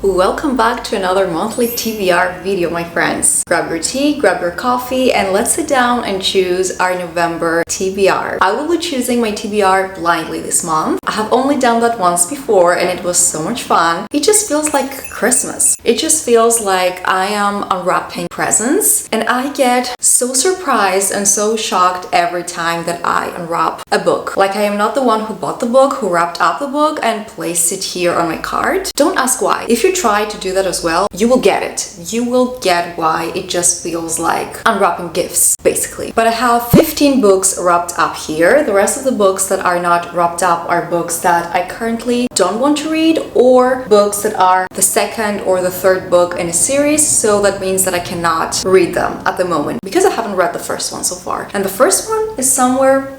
Welcome back to another monthly TBR video, my friends. Grab your tea, grab your coffee, and let's sit down and choose our November TBR. I will be choosing my TBR blindly this month. I have only done that once before and it was so much fun. It just feels like Christmas. It just feels like I am unwrapping presents, and I get so surprised and so shocked every time that I unwrap a book. Like, I am not the one who bought the book, who wrapped up the book and placed it here on my card. Don't ask why. If you try to do that as well, you will get it. You will get why it just feels like unwrapping gifts, basically. But I have 15 books wrapped up here. The rest of the books that are not wrapped up are books that I currently don't want to read, or books that are the second or the third book in a series, so that means that I cannot read them at the moment because I haven't read the first one so far. And the first one is somewhere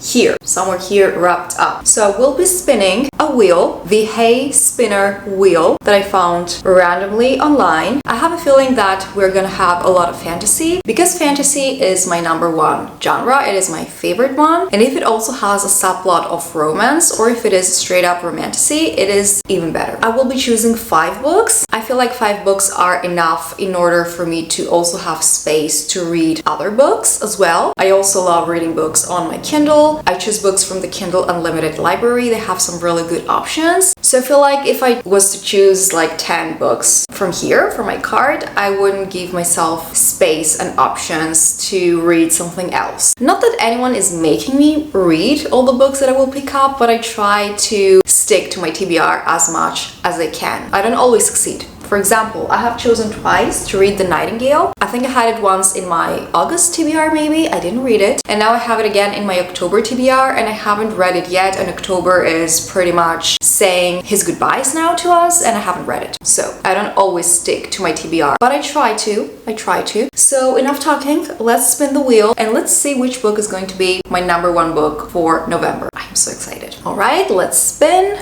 here wrapped up. So I will be spinning a wheel, the Hay Spinner wheel that I found randomly online. I have a feeling that we're gonna have a lot of fantasy because fantasy is my #1 genre. It is my favorite one. And if it also has a subplot of romance, or if it is straight up romantasy, it is even better. I will be choosing 5 books. I feel like 5 books are enough in order for me to also have space to read other books as well. I also love reading books on my Kindle. I choose books from the Kindle Unlimited library. They have some really good options. So I feel like if I was to choose like 10 books from here, from my card, I wouldn't give myself space and options to read something else. Not that anyone is making me read all the books that I will pick up, but I try to stick to my TBR as much as I can. I don't always succeed. For example, I have chosen twice to read The Nightingale. I think I had it once in my August TBR maybe, I didn't read it. And now I have it again in my October TBR and I haven't read it yet, and October is pretty much saying his goodbyes now to us and I haven't read it. So I don't always stick to my TBR, but I try to. So enough talking, let's spin the wheel and let's see which book is going to be my #1 book for November. I'm so excited. All right, let's spin.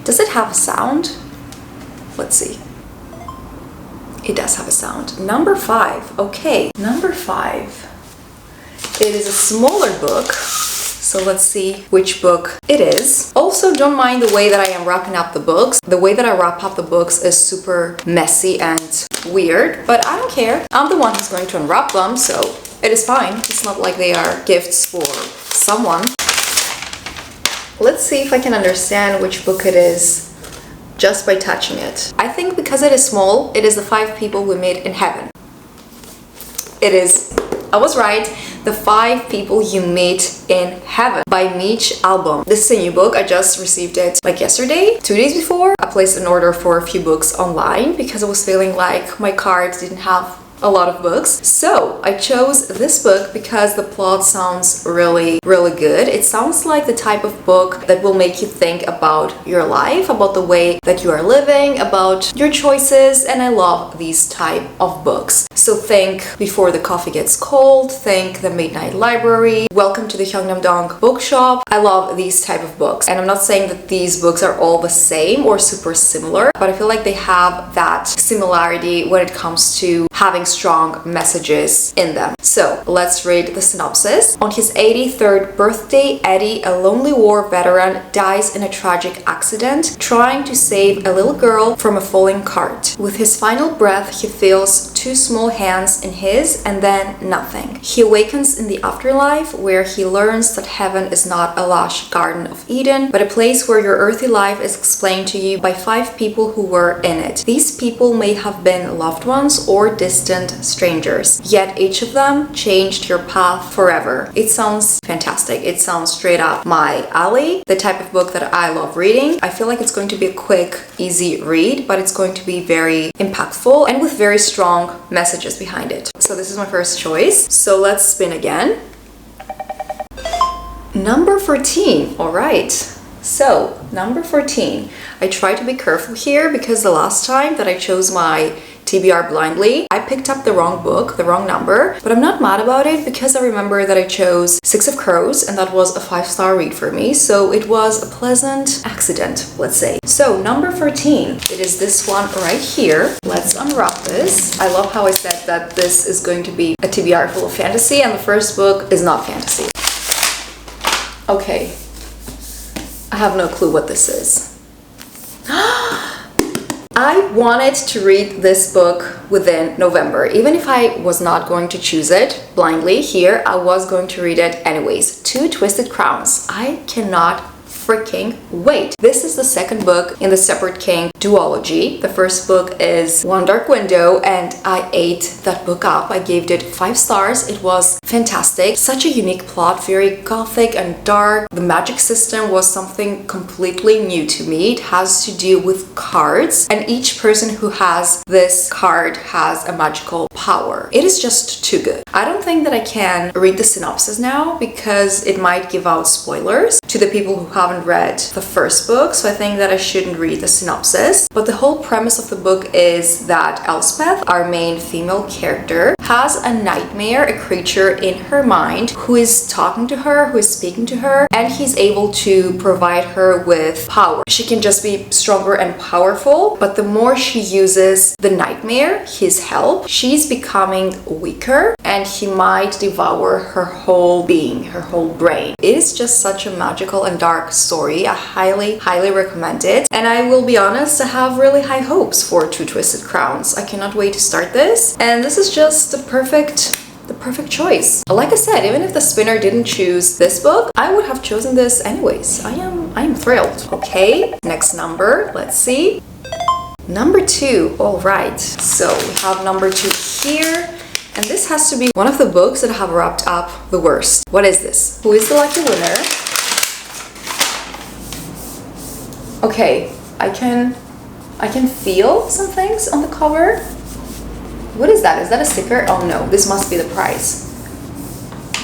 Does it have a sound? Let's see. It does have a sound. Number 5. Okay, number 5. It is a smaller book. So let's see which book it is. Also, don't mind the way that I am wrapping up the books. The way that I wrap up the books is super messy and weird, but I don't care. I'm the one who's going to unwrap them, so it is fine. It's not like they are gifts for someone. Let's see if I can understand which book it is just by touching it. I think because it is small, it is The 5 People We Meet in Heaven. It is, I was right, The 5 People You Meet in Heaven by Mitch Albom. This is a new book. I just received it like yesterday, 2 days before. I placed an order for a few books online because I was feeling like my card didn't have a lot of books. So I chose this book because the plot sounds really good. It sounds like the type of book that will make you think about your life, about the way that you are living, about your choices, and I love these type of books. So think Before the Coffee Gets Cold, think The Midnight Library, Welcome to the Gyeongnam-dong Bookshop. I love these type of books, and I'm not saying that these books are all the same or super similar, but I feel like they have that similarity when it comes to having strong messages in them. So let's read the synopsis. On his 83rd birthday, Eddie, a lonely war veteran, dies in a tragic accident trying to save a little girl from a falling cart. With his final breath, he feels 2 small hands in his and then nothing. He awakens in the afterlife where he learns that heaven is not a lush Garden of Eden, but a place where your earthly life is explained to you by 5 people who were in it. These people may have been loved ones or distant strangers, yet each of them changed your path forever. It sounds fantastic. It sounds straight up my alley, the type of book that I love reading. I feel like it's going to be a quick, easy read, but it's going to be very impactful and with very strong messages behind it. So this is my first choice. So let's spin again. Number 14. All right. So number 14. I try to be careful here because the last time that I chose my TBR blindly, I picked up the wrong book, the wrong number, but I'm not mad about it because I remember that I chose 6 of Crows and that was a 5-star read for me, so it was a pleasant accident, let's say. So number 14, it is this one right here. Let's unwrap this. I love how I said that this is going to be a TBR full of fantasy and the first book is not fantasy. Okay, I have no clue what this is. I wanted to read this book within November. Even if I was not going to choose it blindly here, I was going to read it anyways. Two Twisted Crowns. I cannot freaking wait. This is the second book in the Separate King duology. The first book is One Dark Window, and I ate that book up. I gave it 5 stars. It was fantastic. Such a unique plot, very gothic and dark. The magic system was something completely new to me. It has to do with cards, and each person who has this card has a magical power. It is just too good. I don't think that I can read the synopsis now because it might give out spoilers to the people who haven't read the first book, so I think that I shouldn't read the synopsis. But the whole premise of the book is that Elspeth, our main female character, has a nightmare, a creature in her mind who is talking to her, who is speaking to her, and he's able to provide her with power. She can just be stronger and powerful, but the more she uses the nightmare, his help, she's becoming weaker and he might devour her whole being, her whole brain. It is just such a magical and dark story. I highly recommend it. And I will be honest, I have really high hopes for Two Twisted Crowns. I cannot wait to start this. And this is just the perfect choice. Like I said, even if the spinner didn't choose this book, I would have chosen this anyways. I am thrilled. Okay, next number. Let's see. Number 2. All right. So we have number 2 here. And this has to be one of the books that have wrapped up the worst. What is this? Who is the lucky winner? Okay, I can feel some things on the cover. What is that? Is that a sticker? Oh no, this must be the prize.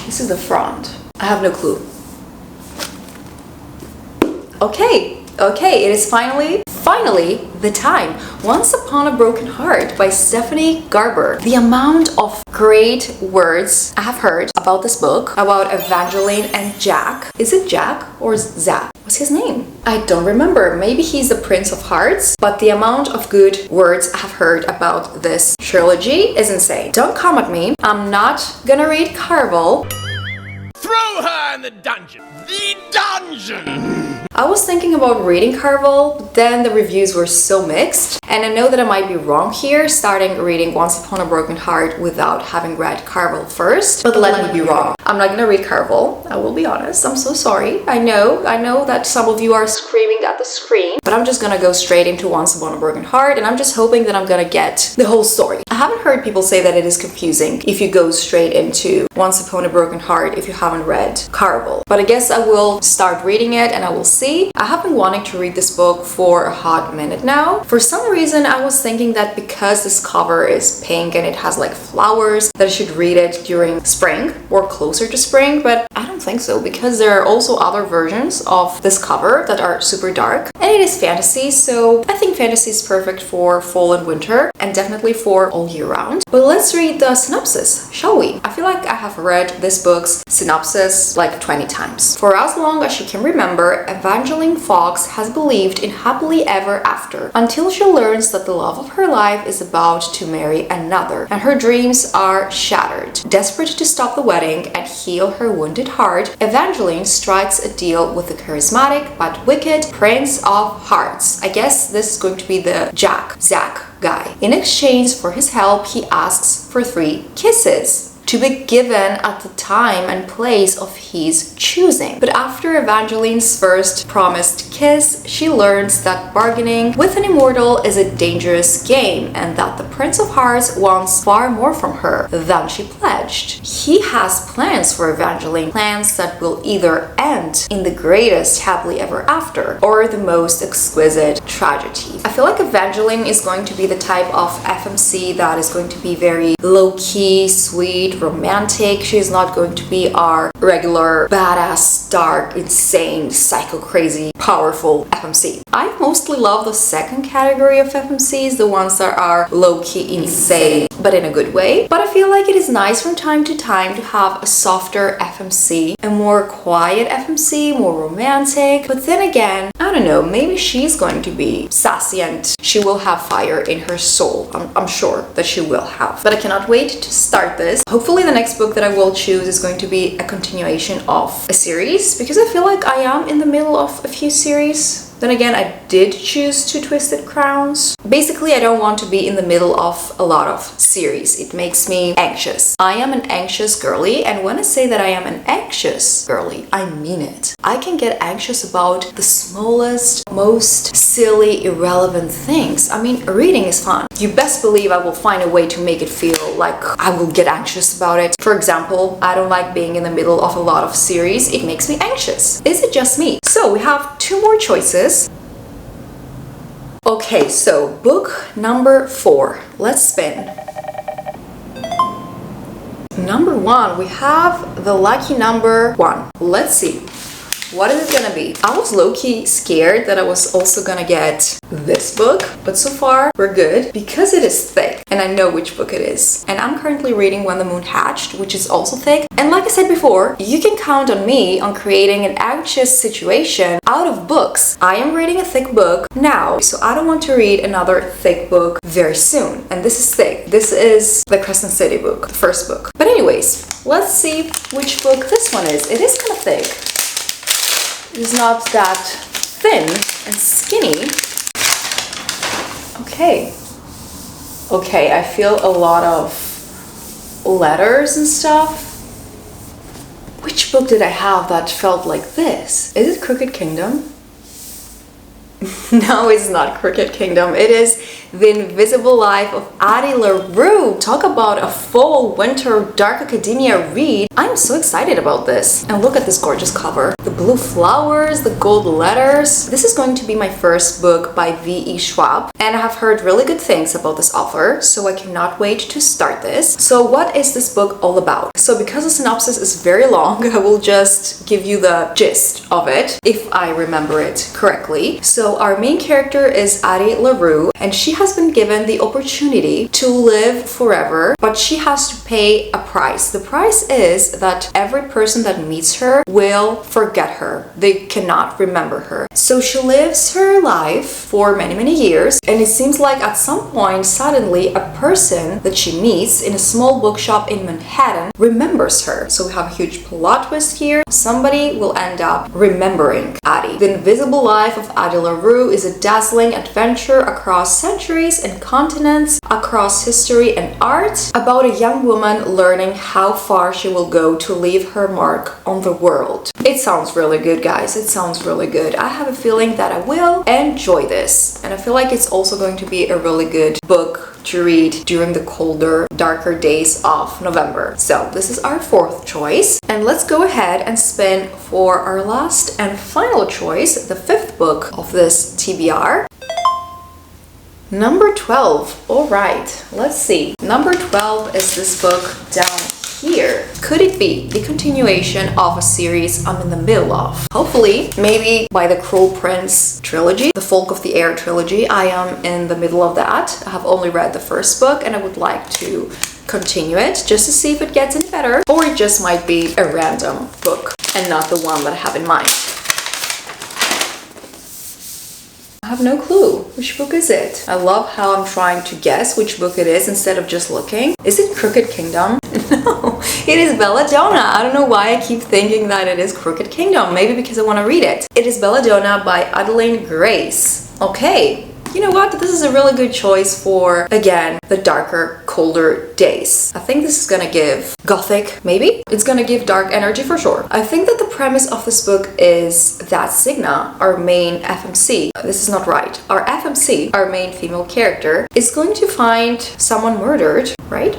This is the front. I have no clue. Okay, it is finally the time. Once Upon a Broken Heart by Stephanie Garber. The amount of great words I have heard about this book, about Evangeline and Jack. Is it Jack or Zach? What's his name? I don't remember. Maybe he's the Prince of Hearts, but the amount of good words I have heard about this trilogy is insane. Don't come at me. I'm not gonna read Carvel. Throw her in the dungeon! The dungeon! I was thinking about reading Carvel, but then the reviews were so mixed, and I know that I might be wrong here, starting reading Once Upon a Broken Heart without having read Carvel first, but let me be wrong. I'm not gonna read Carvel, I will be honest, I'm so sorry. I know that some of you are screaming at the screen, but I'm just gonna go straight into Once Upon a Broken Heart, and I'm just hoping that I'm gonna get the whole story. I haven't heard people say that it is confusing if you go straight into Once Upon a Broken Heart if you haven't read Carvel, but I guess I will start reading it and I will see. I have been wanting to read this book for a hot minute now. For some reason, I was thinking that because this cover is pink and it has like flowers, that I should read it during spring or closer to spring, but I don't think so because there are also other versions of this cover that are super dark, and it is fantasy, so I think fantasy is perfect for fall and winter and definitely for all year round. But let's read the synopsis, shall we? I feel like I have read this book's synopsis like 20 times. For as long as she can remember, Evangeline Fox has believed in happily ever after until she learns that the love of her life is about to marry another, and her dreams are shattered. Desperate to stop the wedding and heal her wounded heart, Evangeline strikes a deal with the charismatic but wicked Prince of Hearts. I guess this is going to be the Zach guy. In exchange for his help, he asks for 3 kisses to be given at the time and place of his choosing. But after Evangeline's first promised kiss, she learns that bargaining with an immortal is a dangerous game and that the Prince of Hearts wants far more from her than she pledged. He has plans for Evangeline, plans that will either end in the greatest happily ever after or the most exquisite tragedy. I feel like Evangeline is going to be the type of FMC that is going to be very low-key, sweet, romantic. She's not going to be our regular badass, dark, insane, psycho crazy, powerful FMC. I mostly love the second category of FMCs, the ones that are low-key insane, but in a good way. But I feel like it is nice from time to time to have a softer FMC, a more quiet FMC, more romantic. But then again, I don't know, maybe she's going to be sassy and she will have fire in her soul. I'm sure that she will have. But I cannot wait to start this. Hopefully the next book that I will choose is going to be a continuation of a series, because I feel like I am in the middle of a few series. Then again, I did choose Two Twisted Crowns. Basically, I don't want to be in the middle of a lot of series. It makes me anxious. I am an anxious girly, and when I say that I am an anxious girly, I mean it. I can get anxious about the smallest, most silly, irrelevant things. I mean, reading is fun. You best believe I will find a way to make it feel like I will get anxious about it. For example, I don't like being in the middle of a lot of series. It makes me anxious. Is it just me? So we have 2 more choices. Okay, so book number 4. Let's spin. Number 1, we have the lucky number 1. Let's see. What is it gonna be? I was low-key scared that I was also gonna get this book, but so far we're good because it is thick and I know which book it is. And I'm currently reading When the Moon Hatched, which is also thick. And like I said before, you can count on me on creating an anxious situation out of books. I am reading a thick book now, so I don't want to read another thick book very soon. And this is thick. This is the Crescent City book, the first book. But anyways, let's see which book this one is. It is kind of thick. It's not that thin and skinny. Okay, I feel a lot of letters and stuff. Which book did I have that felt like this? Is it Crooked Kingdom? No, it's not Crooked Kingdom. It is The Invisible Life of Addie LaRue. Talk about a fall, winter, dark academia read. I'm so excited about this. And look at this gorgeous cover. The blue flowers, the gold letters. This is going to be my first book by V.E. Schwab. And I have heard really good things about this author, so I cannot wait to start this. So what is this book all about? So because the synopsis is very long, I will just give you the gist of it, if I remember it correctly. So our main character is Addie LaRue, and she has been given the opportunity to live forever, but she has to pay a price. The price is that every person that meets her will forget her. They cannot remember her. So she lives her life for many years, and it seems like at some point suddenly a person that she meets in a small bookshop in Manhattan remembers her. So we have a huge plot twist here. Somebody will end up remembering Addie. The Invisible Life of Addie LaRue is a dazzling adventure across centuries and continents, across history and art, about a young woman learning how far she will go to leave her mark on the world. It sounds really good, guys. It sounds really good. I have a feeling that I will enjoy this. And I feel like it's also going to be a really good book to read during the colder, darker days of November. So this is our 4th choice. And let's go ahead and spin for our last and final choice, the 5th book of this TBR. Number 12. All right, let's see. Number 12 is this book down here. Could it be the continuation of a series I'm in the middle of? Hopefully, maybe by the Cruel Prince trilogy, the Folk of the Air trilogy. I am in the middle of that. I have only read the first book and I would like to continue it just to see if it gets any better, or it just might be a random book and not the one that I have in mind. I have no clue. Which book is it? I love how I'm trying to guess which book it is instead of just looking. Is it Crooked Kingdom? No, it is Belladonna. I don't know why I keep thinking that it is Crooked Kingdom. Maybe because I want to read it. It is Belladonna by Adelaine Grace. Okay. You know what? This is a really good choice for, again, the darker, colder days. I think this is gonna give gothic, maybe? It's gonna give dark energy for sure. I think that the premise of this book is that Signa, our main FMC, this is not right, our FMC, our main female character, is going to find someone murdered, right?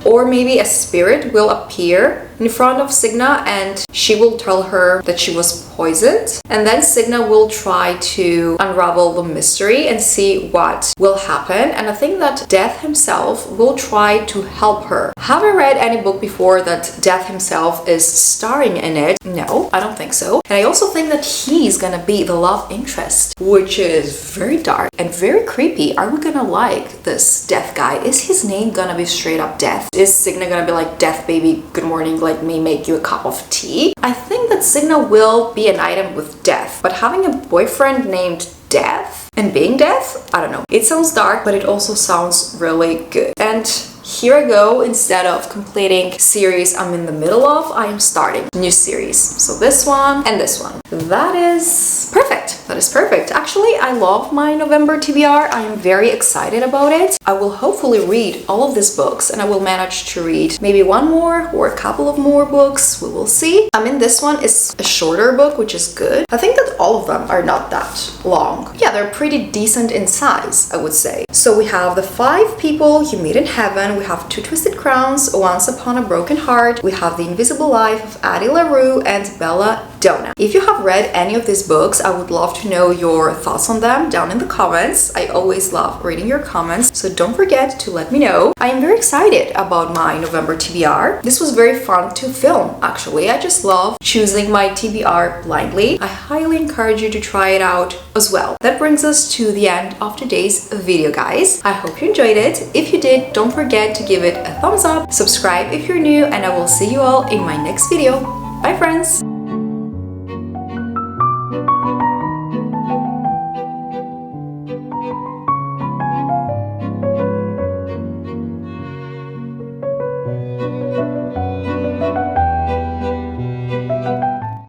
Or maybe a spirit will appear in front of Signa and she will tell her that she was poisoned. And then Signa will try to unravel the mystery and see what will happen. And I think that Death himself will try to help her. Have I read any book before that Death himself is starring in it? No, I don't think so. And I also think that he's gonna be the love interest, which is very dark and very creepy. Are we gonna like this Death guy? Is his name gonna be straight up Death? Is Signa gonna be like, Death baby, good morning, let me make you a cup of tea? I think that Signa will be an item with Death, but having a boyfriend named Death and being Death, I don't know. It sounds dark, but it also sounds really good. And here I go, instead of completing series I'm in the middle of, I am starting new series. So this one and this one. That is perfect. That is perfect. Actually, I love my November TBR. I am very excited about it. I will hopefully read all of these books and I will manage to read maybe one more or a couple of more books. We will see. I mean, this one is a shorter book, which is good. I think that all of them are not that long. Yeah, they're pretty decent in size, I would say. So we have The 5 People You Meet in Heaven. We have Two Twisted Crowns, Once Upon a Broken Heart. We have The Invisible Life of Addie LaRue and Bella Donna. If you have read any of these books, I would love to know your thoughts on them down in the comments. I always love reading your comments, so don't forget to let me know. I am very excited about my November TBR. This was very fun to film, actually. I just love choosing my TBR blindly. I highly encourage you to try it out as well. That brings us to the end of today's video, guys. I hope you enjoyed it. If you did, don't forget to give it a thumbs up, subscribe if you're new, and I will see you all in my next video. Bye, friends!